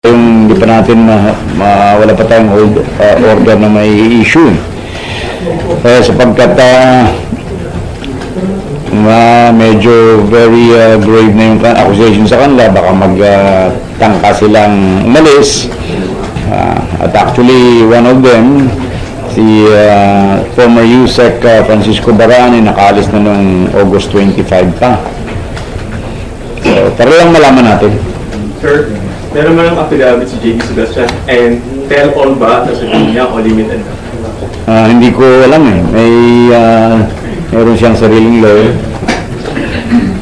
Yung hindi pa natin wala pa tayong order na may issue. Sapagkat medyo very grave na yung accusation sa kanila, baka magtangka silang umalis. At actually, one of them, si former USEC Francisco Barani, nakaalis na noong August 25 pa. So, para lang malaman natin. Sir, meron man ang affidavit si J.B. Sebastian and tell all ba sasabihin niya o limited na? Hindi ko alam eh. Meron siyang sariling lawyer.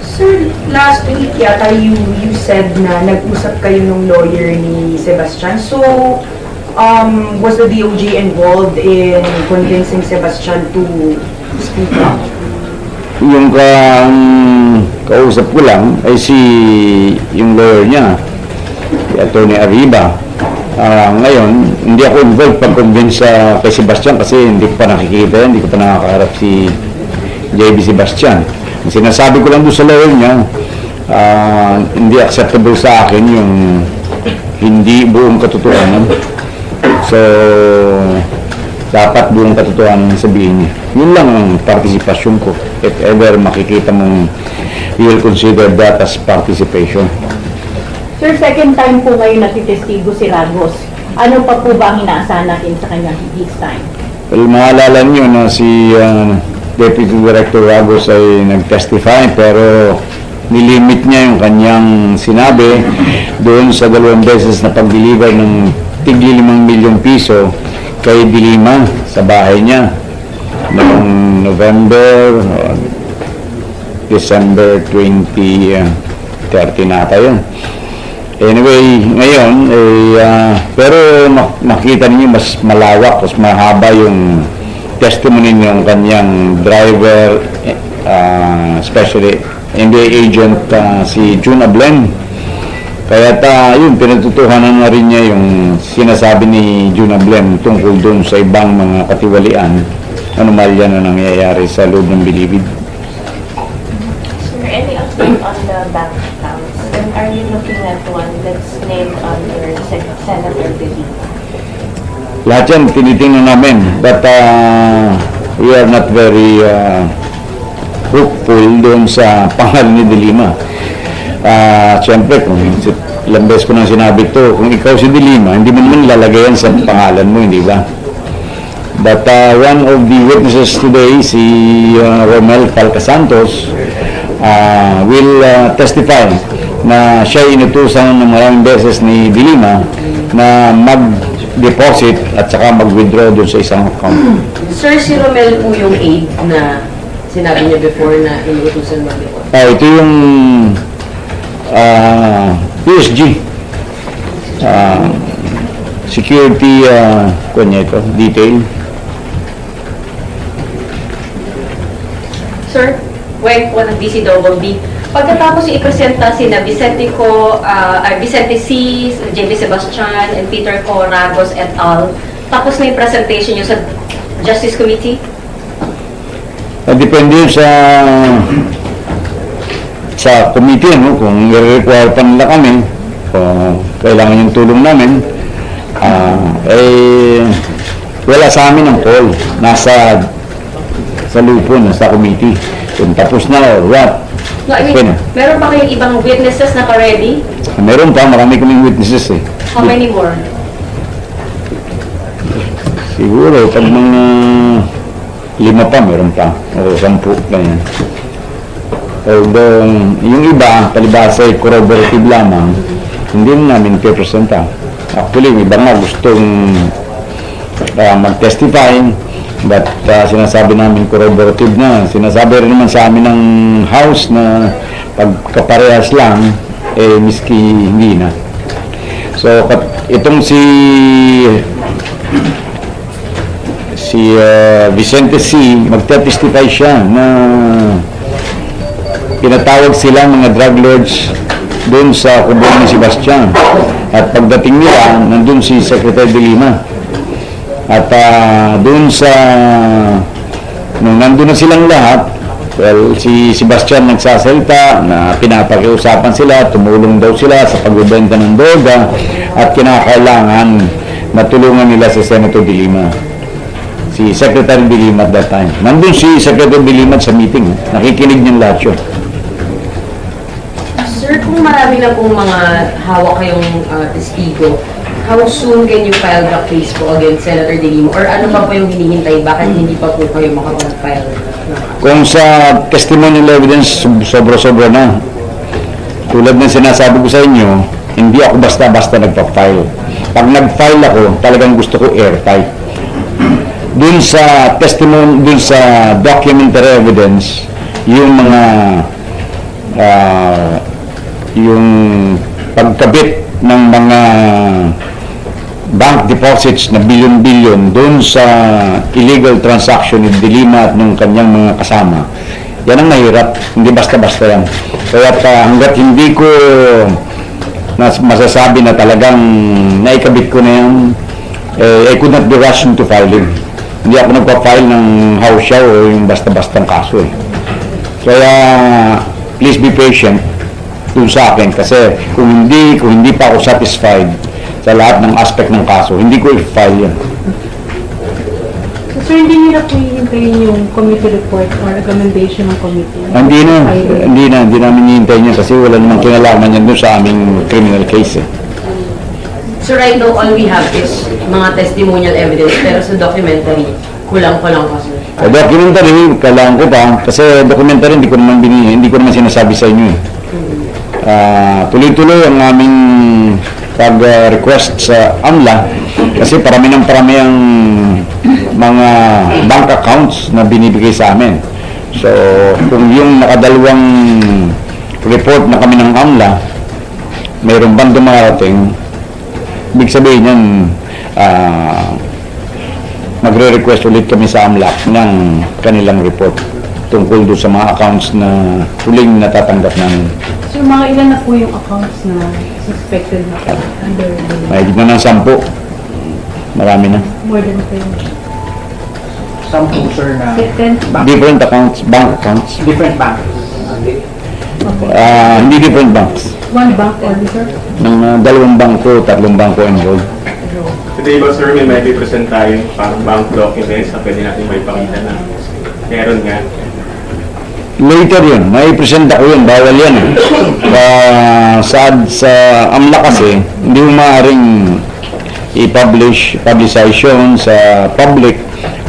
Sir, last week yata you said na nag-usap kayo ng lawyer ni Sebastian. So, was the DOJ involved in convincing Sebastian to speak up? Yung kausap ko lang ay yung lawyer niya, si Atty. Arriba. Ngayon, hindi ako involved pag-convince kay Sebastian kasi hindi ko pa nakikita, hindi ko pa nakakaharap si J.B. Sebastian. Ang sinasabi ko lang doon sa lawyer niya, hindi acceptable sa akin yung hindi buong katotohanan. So, dapat buong katotohanan sabihin niya. Yun lang ang participation ko. If ever makikita mong you will consider that as participation. Sir, second time po ngayon natitestigo si Ragos. Ano pa po ba ang inaasahan natin sa kanya this time? Well, maalala niyo na si Deputy Director Ragos ay nag-testify pero nilimit niya yung kanyang sinabi doon sa 2 beses na pag-deliver ng tigli 5 milyong piso kay Dilima sa bahay niya noong November, December 2013 nata yun. Anyway, ngayon, pero makita niyo mas malawak, mas mahaba yung testimony ng kanyang driver, especially NBA agent si June Ablen. Kaya yun, pinatutuhanan na rin niya yung sinasabi ni June Ablen tungkol dun sa ibang mga katiwalian, anomalya na nangyayari sa loob ng Bilibid. Sir, any update on the bank accounts? And are you looking at one that's named under Senator Bulletin? Lahat yan, tinitingnan namin. But we are not very hopeful doon sa pangalan ni Dilima. Siyempre, kung ilang beses ko nang sinabi ito, kung ikaw si Dilima, hindi mo naman lalagay yan sa pangalan mo, hindi ba? But one of the witnesses today, si Romel Falcasantos, will testify na siya inutusan ng maraming beses ni Dilima na mag-deposit at saka mag-withdraw doon sa isang account. Sir, si Romel po yung aide na sinabi niya before na inuutusan mag-deposit. Ito yung PSG security kanya ito, detail. Sir, Weng po ng DCWB. Pagkatapos ipresenta sina Vicente C, J.B. Sebastian, and Peter Co. Ragos et al. Tapos na yung presentation nyo sa Justice Committee? Depende sa committee, no? Kung i-require pa nila kami, kung kailangan yung tulong namin, wala sa amin ang call. Nasa lupo, nasa committee. Kung tapos na or what. No, I mean, meron pa kayong ibang witnesses na ka-ready? Meron pa, marami kaming witnesses eh. How many more? Siguro, pag mga 5 pa, meron pa. O 10, ganyan. Although, yung iba, palibasa ay corroborative lamang, hindi namin pipresenta. Actually, yung iba nga gustong mag-testify, but sinasabi namin corroborative na. Sinasabi rin naman sa amin ng House na pagkaparehas lang, miski hindi na. So, itong si Vicente C, magte-testify siya na pinatawag sila mga drug lords doon sa kubo ni Sebastian. At pagdating nila, nandun si Secretary de Lima. At doon nung nandun na silang lahat, Well, si Sebastian nagsasalita na pinapakiusapan sila, tumulong daw sila sa pagbebenta ng droga at kinakailangan matulungan nila si Senator De Lima. Si Secretary De Lima at that time. Nandun si Secretary De Lima sa meeting. Nakikinig niyang lahat yun. Sir, kung marami na pong mga hawak kayong testigo, how soon can you file the case po against Senator De Lima? Or ano pa po yung hinihintay? Bakit hindi pa po kayo makapag-file? Kung sa testimonial evidence, sobra-sobra na. Tulad ng sinasabi ko sa inyo, hindi ako basta-basta nagpa-file. Pag nag-file ako, talagang gusto ko airtight. Dun sa testimony, dun sa documentary evidence, yung mga yung pagkabit ng mga bank deposits na billion-billion doon sa illegal transaction ni De Lima at ng kanyang mga kasama. Yan ang mahirap, hindi basta-basta yan. Kaya hanggat hindi ko masasabi na talagang naikabit ko na yan, I could not be rushing to filing. Hindi ako nagpa-file ng house show o yung basta-bastang kaso eh. Kaya please be patient dun sa akin kasi kung hindi pa ako satisfied sa lahat ng aspect ng kaso, hindi ko i-file yan. So, sir, hindi nyo na po hihintayin yung committee report or recommendation ng committee? Hindi namin hihintayin yan kasi wala namang kinalaman yan dun sa aming criminal case eh. So right now, all we have is mga testimonial evidence, pero sa documentary, kulang-kulang pa, sir. Sa documentary, kailangan ko pa kasi documentary hindi ko naman sinasabi sa inyo eh. Tuloy-tuloy ang aming pag-request sa AMLA kasi parami ang mga bank accounts na binibigay sa amin. So, kung yung nakadalawang report na kami ng AMLA, mayroon bang dumarating, ibig sabihin yan, magre-request ulit kami sa AMLA ng kanilang report tungkol doon sa mga accounts na huling natatanggap namin. So, mga ilan na po yung accounts na suspected na under the... Mahigit na ng 10. Marami na. More than 10. Some sir na Different accounts, bank accounts. different banks. Hindi different banks. One bank only, sir? Ng 2 bangko, 3 bangko involved. Today ba sir, may present tayong parang bank documents na pwede natin may pakita na meron nga. Later yun, may present ako yun, bawal yan eh. Sa AMLA kasi, hindi mo maaaring i-publicize yun sa public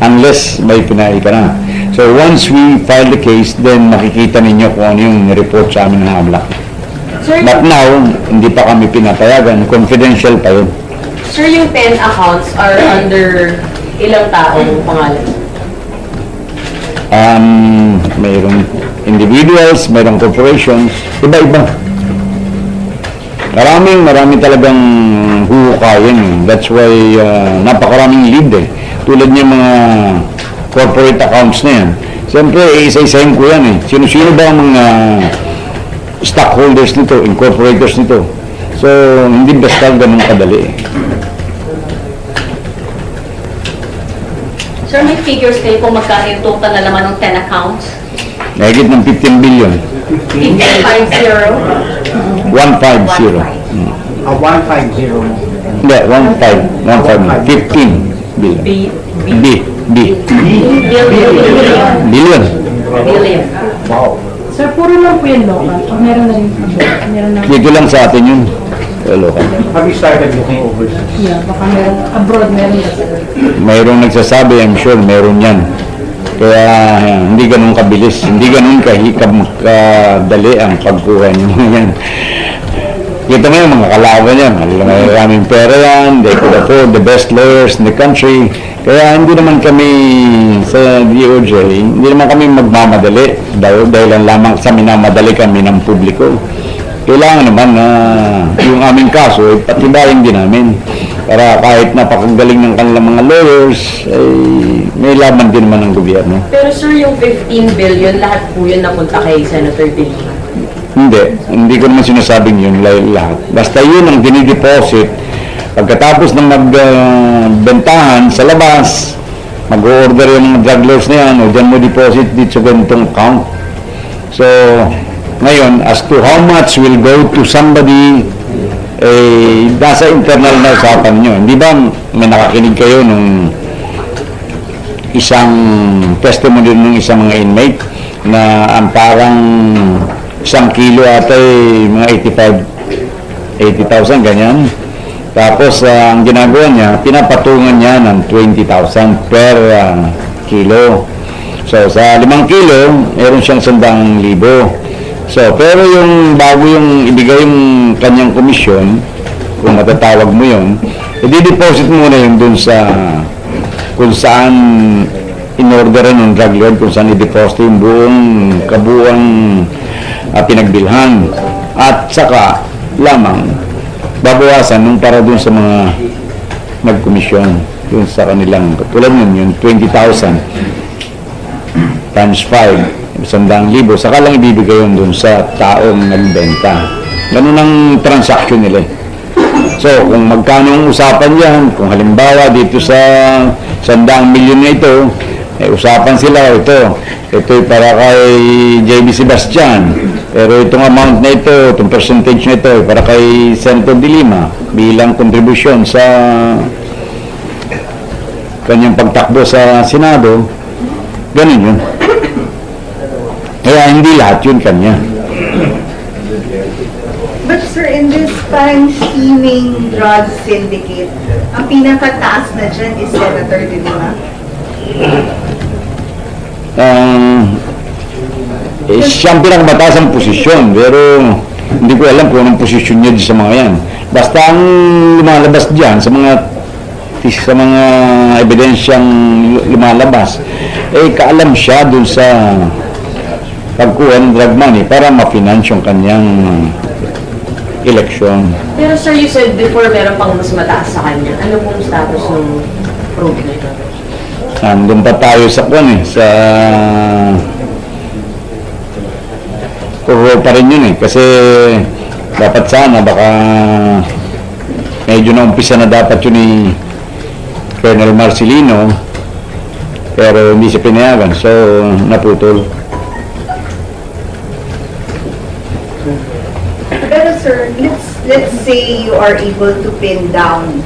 unless may pinay ka na. So once we file the case, then makikita ninyo kung ano yung report sa amin ng AMLA. Sir, But now, hindi pa kami pinapayagan, confidential pa yun. sir, yung 10 accounts are under ilang taong pangalan? Mayroong individuals, mayroong corporations, iba-iba. Marami talagang huhukayin. That's why napakaraming lead eh. Tulad niya mga corporate accounts na yan. Siyempre, isa-isahin ko yan eh. Sino-sino ba ang mga stockholders nito, incorporators nito? So, hindi basta ganun kadali eh. Sir, may figures kayo kung magkano yung total na laman ng 10 accounts? Mahigit ng 15 billion. 50? 150. 150. Hindi, 15 billion. Billion. Billion. Sir, puro lang po yan local. O meron na rin meron na... Dito lang sa atin yun. Local. Have you started looking overseas? Yeah, baka meron. Abroad meron na sir. Mayroong nagsasabi, I'm sure meron yan. Kaya hindi ganun kabilis, hindi ganun kadali ang pagkuha niyo yan. Kita mo yung mga kalaban yan, maraming pera yan, they could afford the best lawyers in the country. Kaya hindi naman kami sa DOJ, hindi naman kami magmamadali dahil lamang sa minamadali kami ng publiko. Kailangan naman na yung aming kaso, patibayin din namin. Para kahit napakagaling ng kanilang mga lawyers, ay may laban din naman ng gobyerno. Pero sir, yung 15 billion, lahat po yun napunta kay Senator De Lima? Hindi ko naman sinasabing yun lahat. Basta yun ang dinideposit. Pagkatapos ng magbentahan sa labas, mag-order yung mga drug lords na yan, o dyan mo deposit dito sa ganitong account. So, ngayon, as to how much will go to somebody, nasa internal na usapan nyo. Hindi ba may nakakinig kayo nung isang testimony ng isang mga inmate na ang parang 1 kilo ata mga 80,000 ganyan. Tapos ang ginagawa niya, pinapatungan niya ng 20,000 per kilo. So sa 5 kilo, meron siyang 100,000. So pero yung bago yung ibigay yung kanyang komisyon, kung matatawag mo yun, i-deposit mo na yun dun sa kung saan in-orderan ng drug lord, kung saan i-deposit yung buong kabuuang pinagbilhan. At saka lamang babawasan nung para dun sa mga nagkomisyon dun sa kanilang, tulad nun yung 20,000 times 5, 100,000, saka lang ibibigay yun dun sa taong nagbenta. Ganun ang transaction nila. So kung magkano ang usapan yan, kung halimbawa dito sa 100 milyon na ito, usapan sila, ito'y para kay JB Sebastian, pero itong amount na ito, itong percentage na ito, para kay Senator de Lima bilang kontribusyon sa kanyang pagtakbo sa Senado. Ganun yun. Kaya hindi lahat yun kanya. But sir, in this parang scheming drug syndicate, ang pinakataas na dyan is Senator de Lima. Siyang pinakamataas ang posisyon, pero hindi ko alam kung anong posisyon niya sa mga yan. Basta ang lumalabas dyan sa mga ebidensyang lumalabas, kaalam siya dun sa pagkuha ng drug money para ma-finance yung kanyang eleksyon. Pero sir, you said before meron pang mas mataas sa kanya. Ano pong status ng probe na ito? Nandun pa tayo sa sa puro pa rin yun kasi dapat sana baka medyo na umpisa na dapat yun ni Colonel Marcelino, pero hindi siya pinayagan, so naputol. Pero sir, let's say you are able to pin down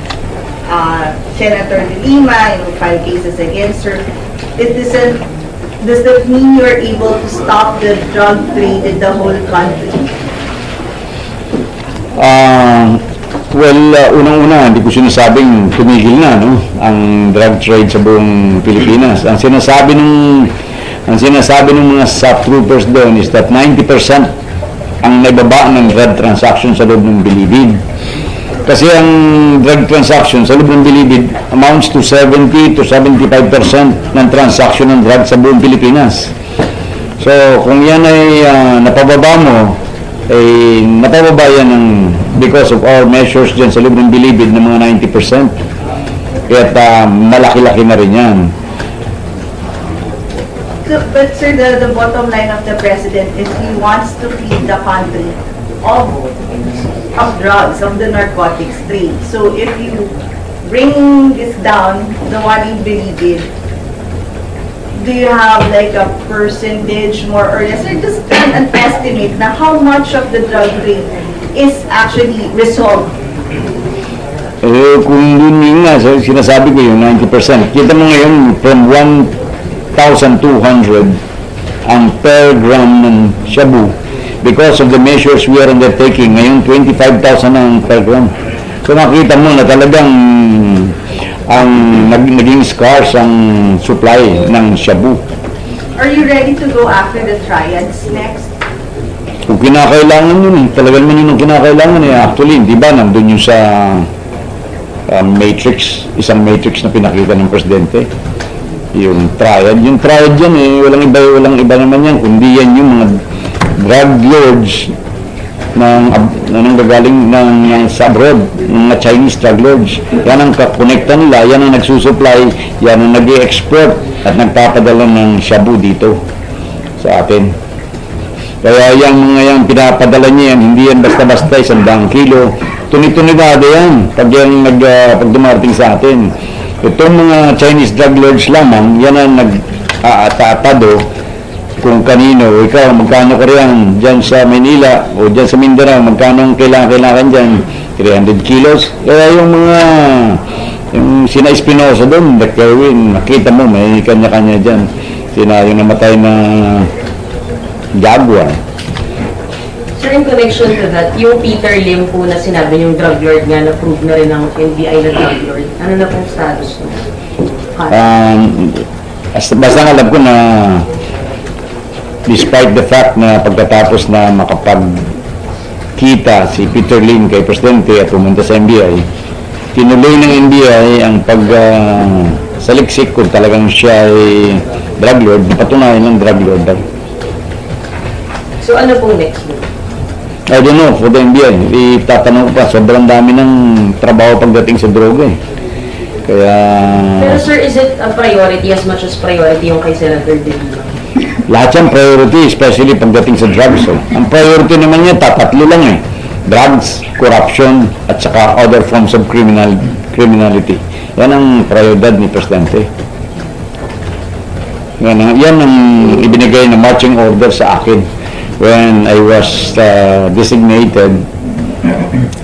Senator de Lima, file cases against her. Does that mean you're able to stop the drug trade in the whole country? Unang-una, hindi ko sinasabing tumigil na ang drug trade sa buong Pilipinas. Ang sinasabi ng mga SAP troopers doon is that 90% ang naibaba ng drug transaction sa loob ng bilibid. Kasi ang drug transaction sa loob ng bilibid amounts to 70 to 75% ng transaction ng drug sa buong Pilipinas. So kung yan ay napababa mo, napababa yan because of our measures dyan sa loob ng bilibid ng mga 90%. Kaya malaki-laki na rin yan. But sir, the bottom line of the president is he wants to feed the country of drugs, of the narcotics trade. So if you bring this down, the one in Bilibid, do you have like a percentage more or less, or just an estimate na how much of the drug trade is actually resolved? Kung dun yun nga, sinasabi ko yung 90%. Kita mo ngayon, from 1,200 ang per gram ng shabu. Because of the measures we are undertaking, ngayon 25,000 ang per gram. So makita mo na talagang naging scarce ang supply ng shabu. Are you ready to go after the triads next? Kung kinakailangan yun, talagang man yun ang kinakailangan. Actually, di ba, nandun yung sa matrix, isang matrix na pinakita ng presidente. Yung triad yan walang iba naman yan, kundi yan yung mga drug lords ng gagaling sa abroad, mga Chinese drug lords. Yan ang kakonekta nila, yan ang nagsusupply, yan ang nag-i-export at nagpapadala ng shabu dito sa atin. Kaya yung mga yan pinapadala niya yan, hindi yan basta-basta 100 kilo, tuni-tunidado yan pag dumarating sa atin. Itong mga Chinese drug lords lamang, yan ang nag-aatado kung kanino. Ikaw, magkano ka riyan dyan sa Manila o dyan sa Mindanao, magkano ang kailangan dyan? 300 kilos. Kaya yung mga sina Espinosa doon, Dr. Kerwin, nakita mo, may kanya-kanya dyan. Sina yung namatay na Jaguar. Sir, in connection to that, yung Peter Lim po na sinabi yung drug lord nga, na-prove na rin ng NBI na drug lord. Ano na pong status niya? Basta alam ko na despite the fact na pagkatapos na makapagkita si Peter Lim kay Presidente at pumunta sa NBI, tinuloy ng NBI ang saliksik kung talagang siya ay drug lord, napatunayan ng drug lord. So ano pong next mo? I don't know, for the NBI. Itatanong ko pa, sobrang dami ng trabaho pagdating sa droga eh. Kaya... Pero sir, is it a priority as much as priority yung kay Senator De Lima? Lahat yan priority, especially pagdating sa drugs. So. Ang priority naman niya, tatatlo lang eh. Drugs, corruption, at saka other forms of criminality. Yan ang prioridad ni Presidente. Yan ang ibinigay na marching order sa akin when I was designated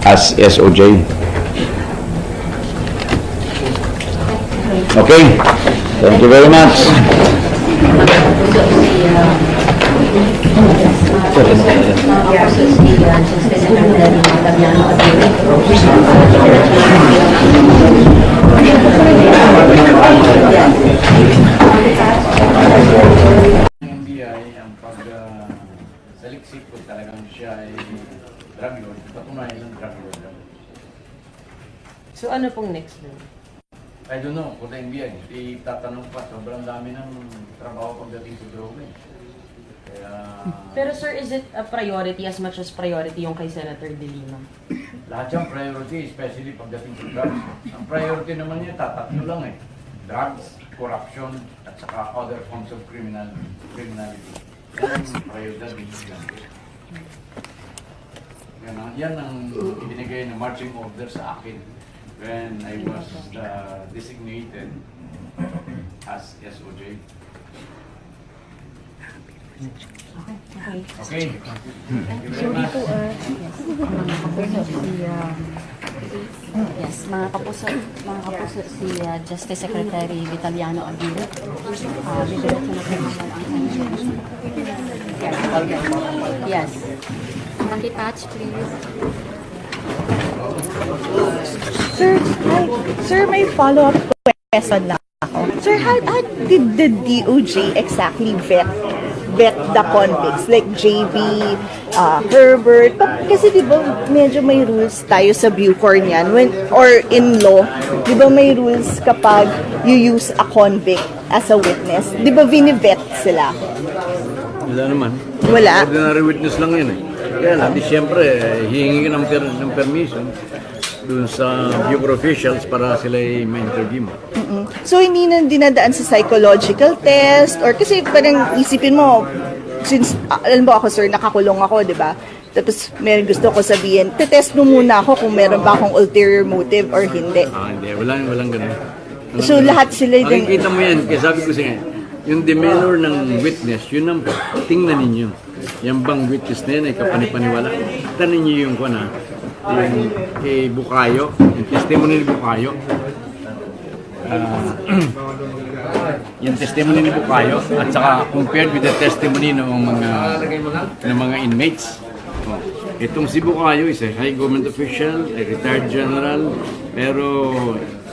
as SOJ. Okay, thank you very much. Saliksik ko talagang siya ay drug lord, patunayan ng drug lord. So ano pong next mo? I don't know, kung NBI, itatanong pa, sobrang dami ng trabaho pagdating sa droga. Kaya... Pero sir, is it a priority as much as priority yung kay Senator De Lima? Lahat yung priority, especially pagdating sa drugs. Ang priority naman niya, tatatlo lang eh. Drugs, corruption, at saka other forms of criminality. Yan ang prioridad ni Presidente. Yan ang ibinigay na marching order sa akin when I was designated as SOJ. Okay. Thank you very much. Yes, mga kapuso si Justice Secretary Vitaliano Aguirre. Bibirit na naman ang yes. Pakitouch, please. Sir, may follow-up question na ako. Sir, how did the DOJ exactly vet the convicts like JB, Herbert? Kasi di ba medyo may rules tayo sa Bucor niyan or in law, di ba may rules kapag you use a convict as a witness? Di ba vini-vet sila? Wala naman. Wala? Ordinary witness lang yun eh. Kaya lang, siyempre, hihingi ka ng permission dun sa Bucor officials para sila ma-interview mo. So, hindi na dinadaan sa psychological test or kasi parang isipin mo, since, alam mo ako sir, nakakulong ako, di ba? Tapos, meron gusto ko sabihin, test mo muna ako kung meron ba akong ulterior motive or hindi. Hindi. Walang ganun. So, lahat sila din... Makikita mo yan, kaya sabi ko siya, yung demeanor ng witness, yun ang tingnan ninyo. Yung bang witness na yan ay kapanipaniwala. Tingnan ninyo yung kuna, yung kay Bukayo, yung testimony ni Bukayo. Yung testimony ni Bukayo at saka compared with the testimony ng mga inmates. Itong si Bukayo is a high government official, a retired general, pero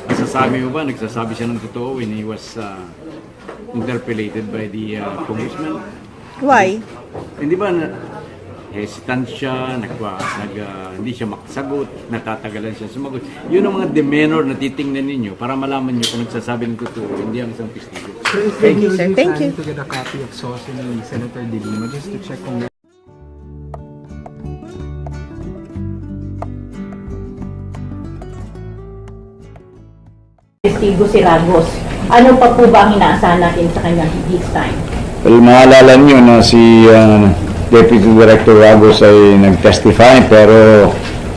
masasabi mo ba, nagsasabi siya ng totoo when he was interpellated by the congressman? Why? Hindi ba hesitant siya, hindi siya makasagot, natatagalan siya sumagot. Yun ang mga demeanor na titingnan ninyo para malaman nyo kung nagsasabi ng totoo, hindi ang isang testigo. Thank you, sir. Thank you. To get a copy of SOS ni Senator De Lima just to check kung Testigo si Ragos. Ano pa po ba ang inaasahan natin sa kanyang this time? Well, maalala nyo na si Deputy Director Ragos ay nag-testify pero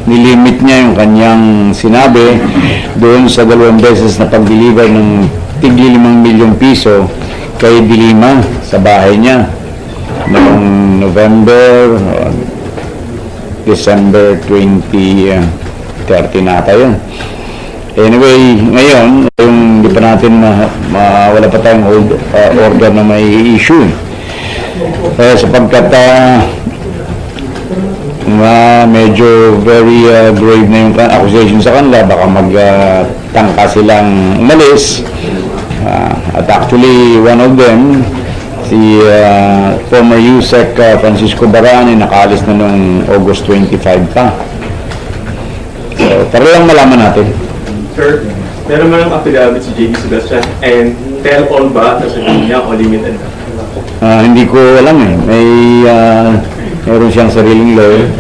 nilimit niya yung kanyang sinabi doon sa 2 beses na pag-deliver ng tigli 5 milyong piso kay Dilima sa bahay niya noong November, December 2013 nata yun. Anyway, ngayon, hindi pa natin wala pa tayong order na may issue. Sapagkat medyo very grave na yung accusation sa kanila, baka magtangka silang umalis. At actually, one of them, si former USEC Francisco Barani, nakaalis na noong August 25 pa. So, para lang malaman natin. Sir, meron man ang affidavit si JB Sebastian and tell all ba sasabihin niya o limited na? Hindi ko alam eh. Meron siyang sariling lawyer.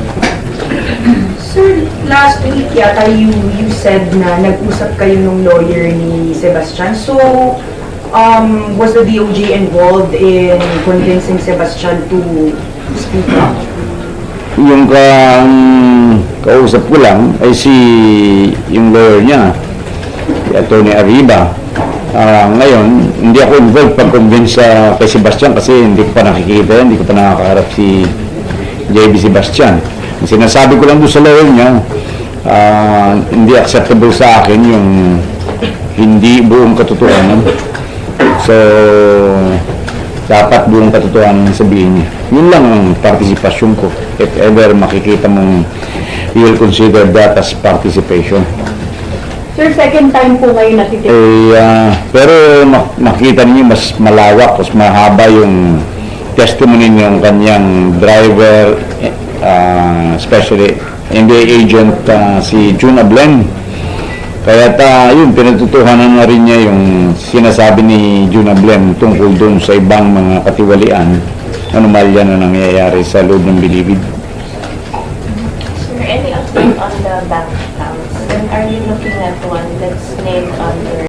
Sir, last week yata you said na nag-usap kayo ng lawyer ni Sebastian. So, was the DOJ involved in convincing Sebastian to speak up? Yung kausap ko lang ay yung lawyer niya, si Atty. Arriba. Ngayon, hindi ako involved pag-convince kay Sebastian kasi hindi ko pa nakikita, hindi ko pa nakakaharap si JB Sebastian. Ang sinasabi ko lang doon sa lawyer niya, hindi acceptable sa akin yung hindi buong katotohanan. So, dapat buong katotohanan sabihin niya. Yun lang ang partisipasyon ko. If ever makikita mong you will consider that as participation. Sir, second time po ngayon natitigil. Pero makita niyo mas malawak, mas mahaba yung testimony ng kanyang driver, especially NBI agent si June Ablen. Kaya yun, pinatutuhanan na rin niya yung sinasabi ni June Ablen tungkol dun sa ibang mga katiwalian, anomalya na nangyayari sa loob ng bilibid. Sir, any update on the bank accounts? And are you looking at one that's named under